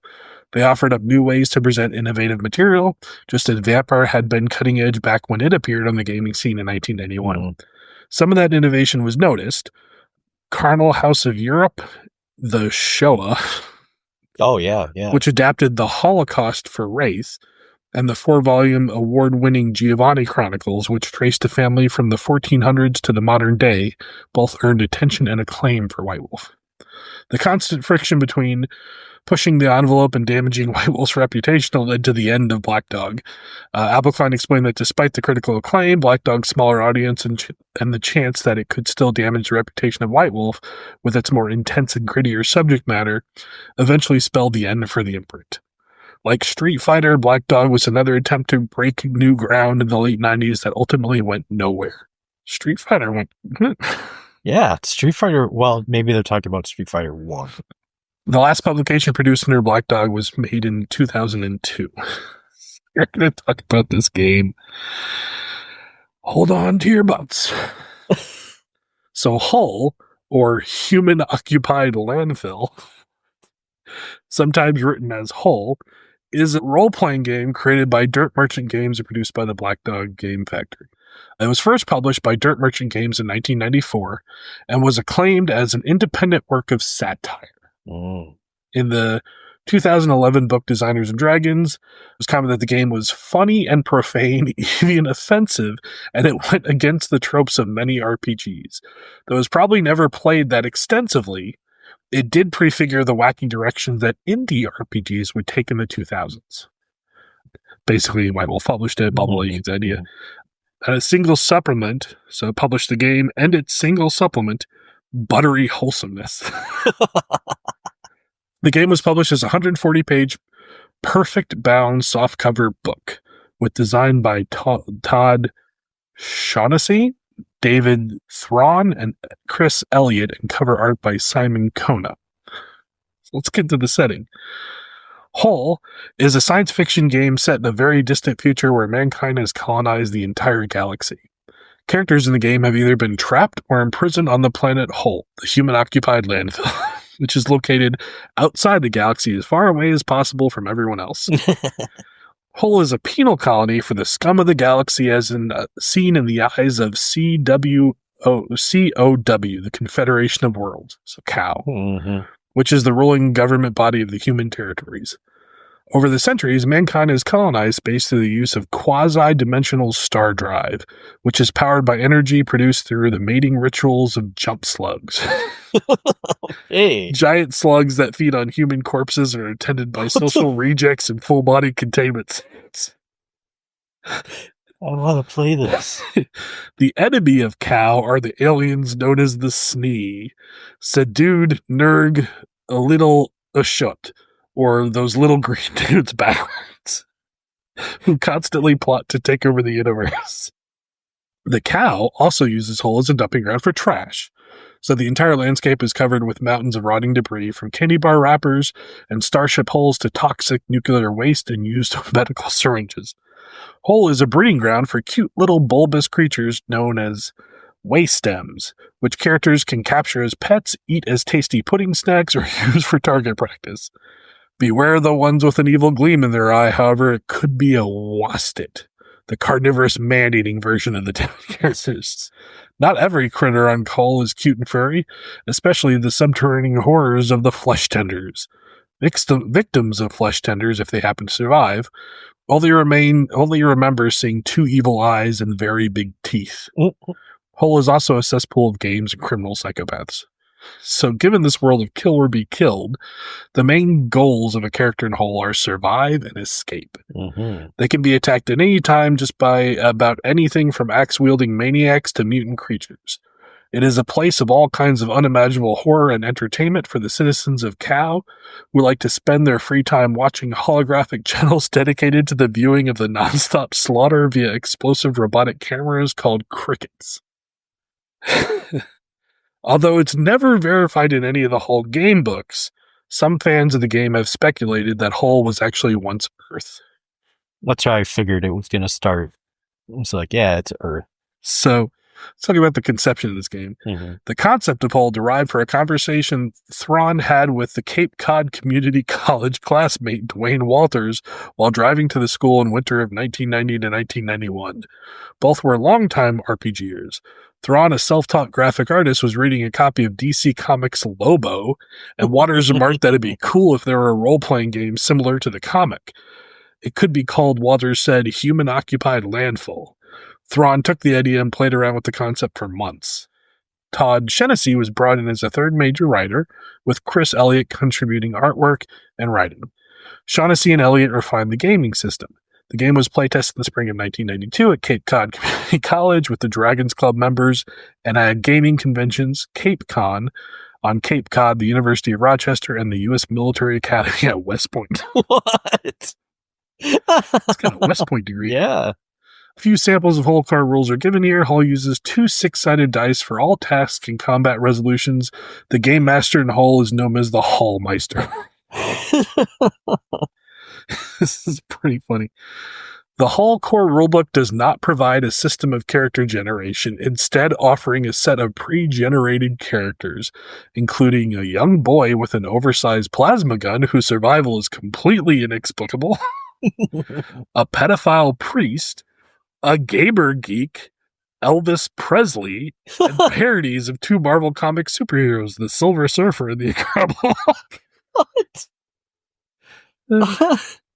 They offered up new ways to present innovative material, just as Vampire had been cutting edge back when it appeared on the gaming scene in 1991. Some of that innovation was noticed. Carnal House of Europe, the Shoah, which adapted the Holocaust for Wraith, and the 4-volume award-winning Giovanni Chronicles, which traced a family from the 1400s to the modern day, both earned attention and acclaim for White Wolf. The constant friction between pushing the envelope and damaging White Wolf's reputation led to the end of Black Dog. Appelklein explained that despite the critical acclaim, Black Dog's smaller audience and the chance that it could still damage the reputation of White Wolf with its more intense and grittier subject matter eventually spelled the end for the imprint. Like Street Fighter, Black Dog was another attempt to break new ground in the late 90s that ultimately went nowhere. Street Fighter went... Yeah, Street Fighter... Well, maybe they're talking about Street Fighter 1. The last publication produced under Black Dog was made in 2002. We're going to talk about this game. Hold on to your butts. So Hull, or Human-Occupied Landfill, sometimes written as Hull, is a role-playing game created by Dirt Merchant Games and produced by the Black Dog Game Factory. It was first published by Dirt Merchant Games in 1994 and was acclaimed as an independent work of satire. In the 2011 book Designers and Dragons, it was commented that the game was funny and profane, even offensive, and it went against the tropes of many RPGs. Though it was probably never played that extensively, it did prefigure the wacky directions that indie RPGs would take in the 2000s. Basically, White Wolf published it, Bubbly's idea. A single supplement, so it published the game and its single supplement, Buttery Wholesomeness. The game was published as a 140-page, perfect bound softcover book with design by Todd Shaughnessy, David Thrawn, and Chris Elliott, and cover art by Simon Kona. So let's get to the setting. Hull is a science fiction game set in a very distant future where mankind has colonized the entire galaxy. Characters in the game have either been trapped or imprisoned on the planet Hull, the human-occupied landfill, which is located outside the galaxy as far away as possible from everyone else. Hull is a penal colony for the scum of the galaxy as seen in the eyes of COW, the Confederation of Worlds, so COW, which is the ruling government body of the human territories. Over the centuries, mankind has colonized space through the use of quasi-dimensional star drive, which is powered by energy produced through the mating rituals of jump slugs. Hey. Giant slugs that feed on human corpses are attended by social rejects and full-body containment suits. I want to play this. The enemy of Cow are the aliens known as the Snee, Sedud, Nurg, a little Ashut, or those little green dudes backwards, who constantly plot to take over the universe. The Cow also uses Hull as a dumping ground for trash, so the entire landscape is covered with mountains of rotting debris, from candy bar wrappers and starship hulls to toxic nuclear waste and used medical syringes. Hull is a breeding ground for cute little bulbous creatures known as waystems, which characters can capture as pets, eat as tasty pudding snacks, or use for target practice. Beware the ones with an evil gleam in their eye, however, it could be a wasted, the carnivorous man-eating version of the characters. Not every critter on Hull is cute and furry, especially the subterranean horrors of the flesh tenders. Victims of flesh tenders, if they happen to survive, only remember seeing two evil eyes and very big teeth. Hull is also a cesspool of games and criminal psychopaths. So given this world of kill or be killed, the main goals of a character in Hull are survive and escape. They can be attacked at any time just by about anything from axe-wielding maniacs to mutant creatures. It is a place of all kinds of unimaginable horror and entertainment for the citizens of Cow, who like to spend their free time watching holographic channels dedicated to the viewing of the nonstop slaughter via explosive robotic cameras called crickets. Although it's never verified in any of the Hull game books, some fans of the game have speculated that Hull was actually once Earth. That's how I figured it was going to start. It's like, yeah, it's Earth. So, let's talk about the conception of this game. Mm-hmm. The concept of Hull derived from a conversation Thrawn had with the Cape Cod Community College classmate Dwayne Walters while driving to the school in winter of 1990 to 1991. Both were longtime RPGers. Thrawn, a self-taught graphic artist, was reading a copy of DC Comics Lobo, and Waters remarked that it'd be cool if there were a role-playing game similar to the comic. It could be called, Walters said, Human-Occupied Landfall. Thrawn took the idea and played around with the concept for months. Todd Hennessy was brought in as a third major writer, with Chris Elliott contributing artwork and writing. Shaughnessy and Elliott refined the gaming system. The game was playtested in the spring of 1992 at Cape Cod Community College with the Dragons Club members and at gaming conventions, Cape Con, on Cape Cod, the University of Rochester, and the U.S. Military Academy at West Point. What? It's got a West Point degree. Yeah. A few samples of Hull card rules are given here. Hull uses 2 6-sided dice for all tasks and combat resolutions. The game master in Hull is known as the Hallmeister. This is pretty funny. The Hull core rulebook does not provide a system of character generation, instead offering a set of pre-generated characters, including a young boy with an oversized plasma gun whose survival is completely inexplicable, a pedophile priest, a gamer geek, Elvis Presley, and parodies of 2 Marvel comic superheroes, the Silver Surfer and the Incredible Hulk. What?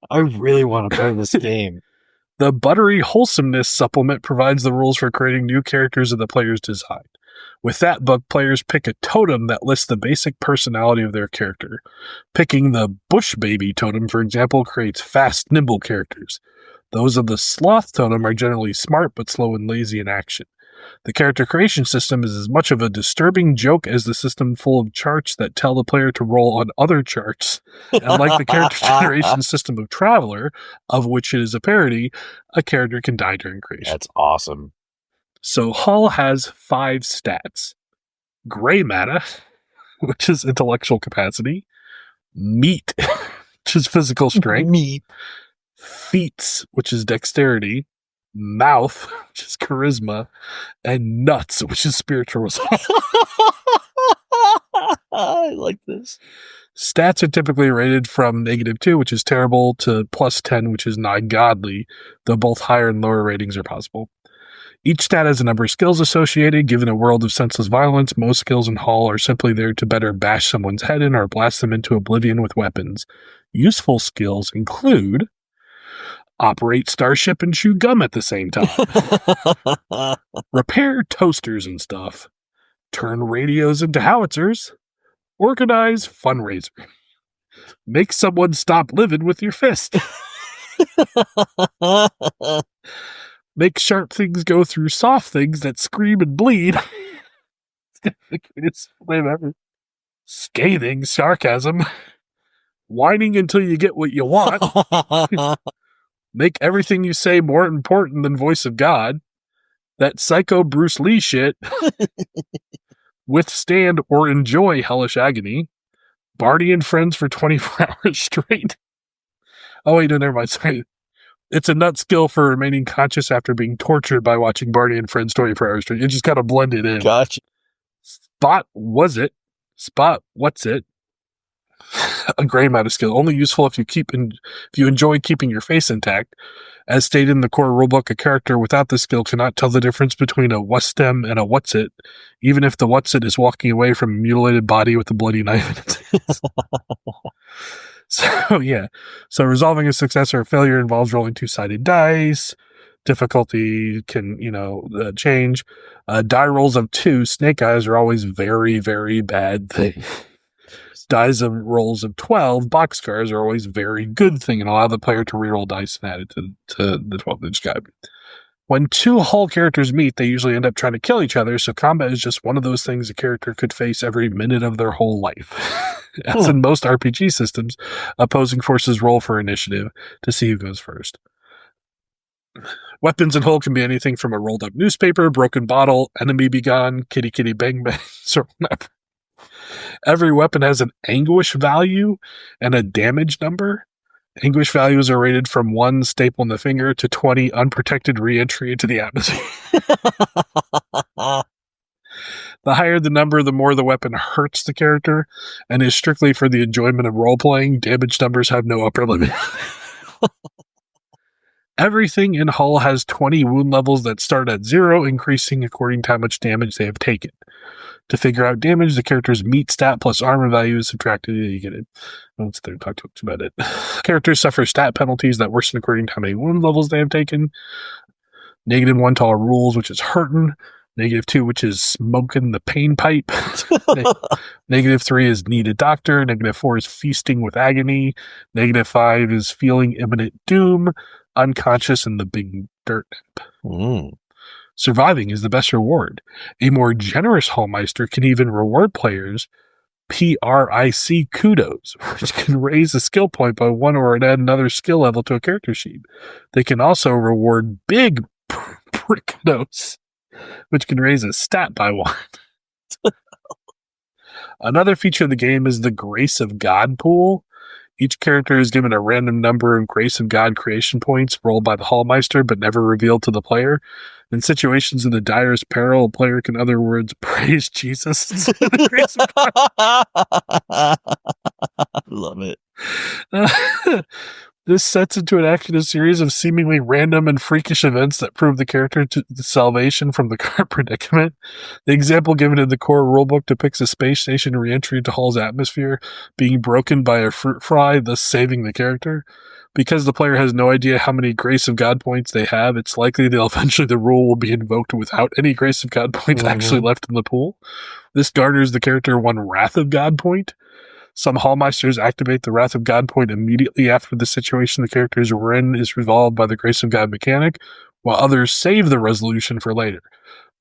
I really want to play this game. The Buttery Wholesomeness supplement provides the rules for creating new characters of the player's design. With that book, players pick a totem that lists the basic personality of their character. Picking the Bush Baby totem, for example, creates fast, nimble characters. Those of the Sloth totem are generally smart but slow and lazy in action. The character creation system is as much of a disturbing joke as the system full of charts that tell the player to roll on other charts. And like the character generation system of Traveler, of which it is a parody, a character can die during creation. That's awesome. So Hull has 5 stats. Gray matter, which is intellectual capacity. Meat, which is physical strength. Meat. Feats, which is dexterity. Mouth, which is charisma. And nuts, which is spiritual resolve. I like this. Stats are typically rated from -2, which is terrible, to +10, which is not godly, though both higher and lower ratings are possible. Each stat has a number of skills associated. Given a world of senseless violence, most skills in Hull are simply there to better bash someone's head in or blast them into oblivion with weapons. Useful skills include operate starship and chew gum at the same time, repair toasters and stuff, turn radios into howitzers, organize fundraiser, make someone stop living with your fist, make sharp things go through soft things that scream and bleed. It's the greatest name ever. Scathing sarcasm, whining until you get what you want, make everything you say more important than voice of God, that psycho Bruce Lee shit, withstand or enjoy hellish agony, Barney and friends for 24 hours straight. Oh wait, no, never mind. Sorry. It's a nut skill for remaining conscious after being tortured by watching Barney and friends 24 hours straight. It just kind of blended in. Gotcha. Spot what's it? A gray matter skill, only useful if you enjoy keeping your face intact. As stated in the core rulebook, a character without this skill cannot tell the difference between a what's-dem and a what's-it, even if the what's-it is walking away from a mutilated body with a bloody knife in its hands. So resolving a success or a failure involves rolling 2-sided dice. Difficulty can, change. Die rolls of 2, snake eyes, are always very, very bad thing. Dice of rolls of 12, boxcars, are always very good thing and allow the player to reroll dice and add it to the 12-inch guide. When 2 Hull characters meet, they usually end up trying to kill each other, so combat is just one of those things a character could face every minute of their whole life. As in most RPG systems, opposing forces roll for initiative to see who goes first. Weapons in Hull can be anything from a rolled-up newspaper, broken bottle, enemy be gone, kitty kitty bang bangs, or whatever. Every weapon has an anguish value and a damage number. Anguish values are rated from 1 staple in the finger to 20 unprotected re-entry into the atmosphere. The higher the number, the more the weapon hurts the character, and is strictly for the enjoyment of role-playing. Damage numbers have no upper limit. Everything in Hull has 20 wound levels that start at 0, increasing according to how much damage they have taken. To figure out damage, the character's meat stat plus armor value is subtracted. You get it. Let's talk about it. Characters suffer stat penalties that worsen according to how many wound levels they have taken. -1 to all rules, which is hurting. -2, which is smoking the pain pipe. -3 is need a doctor. -4 is feasting with agony. -5 is feeling imminent doom. Unconscious in the big dirt nap. Surviving is the best reward. A more generous Hallmeister can even reward players PRIC kudos, which can raise a skill point by 1 or add another skill level to a character sheet. They can also reward big kudos, which can raise a stat by 1. Another feature of the game is the Grace of God pool. Each character is given a random number of Grace of God creation points rolled by the Hallmeister, but never revealed to the player. In situations of the direst peril, a player can, in other words, praise Jesus instead of the Grace of God. Love it. This sets into an action a series of seemingly random and freakish events that prove the character to the salvation from the current predicament. The example given in the core rulebook depicts a space station re-entry into Hull's atmosphere being broken by a fruit fly, thus saving the character. Because the player has no idea how many Grace of God points they have, it's likely that eventually the rule will be invoked without any Grace of God points actually left in the pool. This garners the character 1 Wrath of God point. Some Hallmeisters activate the Wrath of God point immediately after the situation the characters were in is resolved by the Grace of God mechanic, while others save the resolution for later.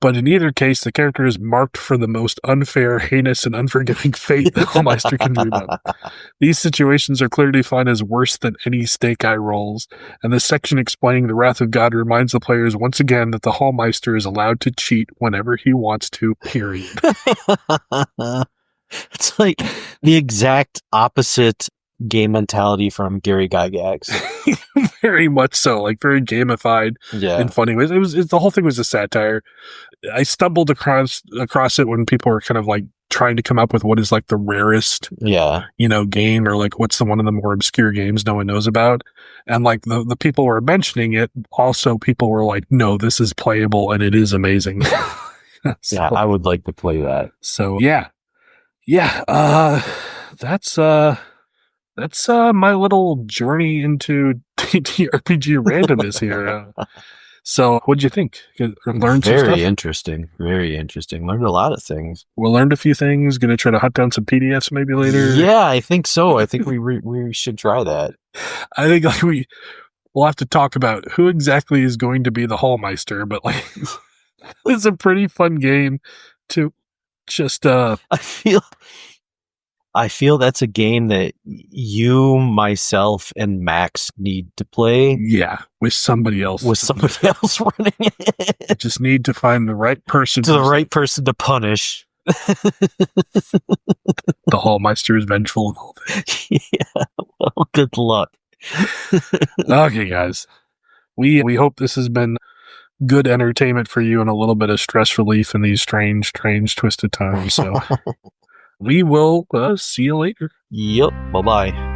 But in either case, the character is marked for the most unfair, heinous, and unforgiving fate the Hallmeister can dream up. These situations are clearly defined as worse than any snake eye rolls, and the section explaining the Wrath of God reminds the players once again that the Hallmeister is allowed to cheat whenever he wants to, period. It's like the exact opposite game mentality from Gary Gygax. Very much so, like very gamified in funny ways. The whole thing was a satire. I stumbled across it when people were kind of like trying to come up with what is like the rarest, game, or like what's one of the more obscure games no one knows about. And like the people were mentioning it, also people were like, no, this is playable and it is amazing. So, I would like to play that. So that's my little journey into TTRPG randomness here. So what'd you think? Learned some stuff? Very interesting. Learned a lot of things. We learned a few things. Gonna try to hunt down some PDFs maybe later. Yeah, I think so. I think we should try that. I think like we'll have to talk about who exactly is going to be the Hallmeister, but like it's a pretty fun game to just I feel that's a game that you, myself, and Max need to play. Yeah, with somebody else. Running it. Just need to find the right person. The right person to punish. The Hallmeister is vengeful and all that. Yeah, well, good luck. Okay, guys. We hope this has been good entertainment for you and a little bit of stress relief in these strange, twisted times. So we will see you later. Yep. Bye-bye.